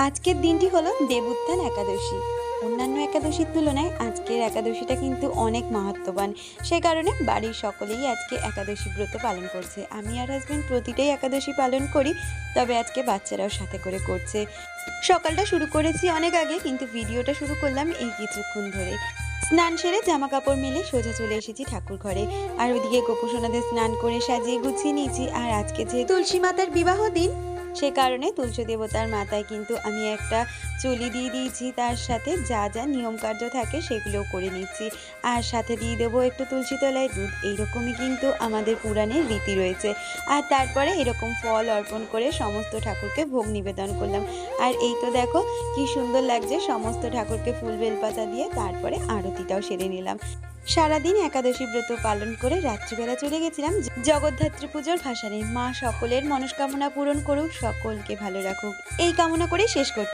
আজকের দিনটি হলো দেবোত্থান একাদশী। অন্যান্য একাদশীর তুলনায় আজকের একাদশীটা কিন্তু অনেক মাহাত্ম্যবান। সে কারণে বাড়ির সকলেই আজকে একাদশী ব্রত পালন করছে। আমি আর হাজবেন্ড প্রতিটাই একাদশী পালন করি, তবে আজকে বাচ্চারাও সাথে করে করছে। সকালটা শুরু করেছি অনেক আগে, কিন্তু ভিডিওটা শুরু করলাম এই কিছুক্ষণ ধরে। স্নান সেরে জামা কাপড় মেলে সোজা চলে এসেছি ঠাকুর ঘরে। আর ওইদিকে গোপুসোনাদের স্নান করে সাজিয়ে গুছিয়ে নিয়েছি। আর আজকে যে তুলসী মাতার বিবাহ দিন, সে কারণে তুলসী দেবতার মাথায় কিন্তু আমি একটা চুলি দিয়ে দিয়েছি, তার সাথে যা যা নিয়ম কার্য থাকে সেগুলোও করে নিচ্ছি। আর সাথে দিয়ে দেবো একটু তুলসী তলায় দুধ। এইরকমই কিন্তু আমাদের পুরাণের রীতি রয়েছে। আর তারপরে এরকম ফল অর্পণ করে সমস্ত ঠাকুরকে ভোগ নিবেদন করলাম। আর এই তো দেখো কি সুন্দর লাগছে, সমস্ত ঠাকুরকে ফুল বেলপাতা দিয়ে তারপরে আরতিটাও সেরে নিলাম। সারাদিন একাদশী ব্রত পালন করে রাত্রিবেলা চলে গেছিলাম জগদ্ধাত্রী পুজোর ভাসানে। মা সকলের মনস্কামনা পূরণ করুক, সকলকে ভালো রাখুক, এই কামনা করে শেষ করছি।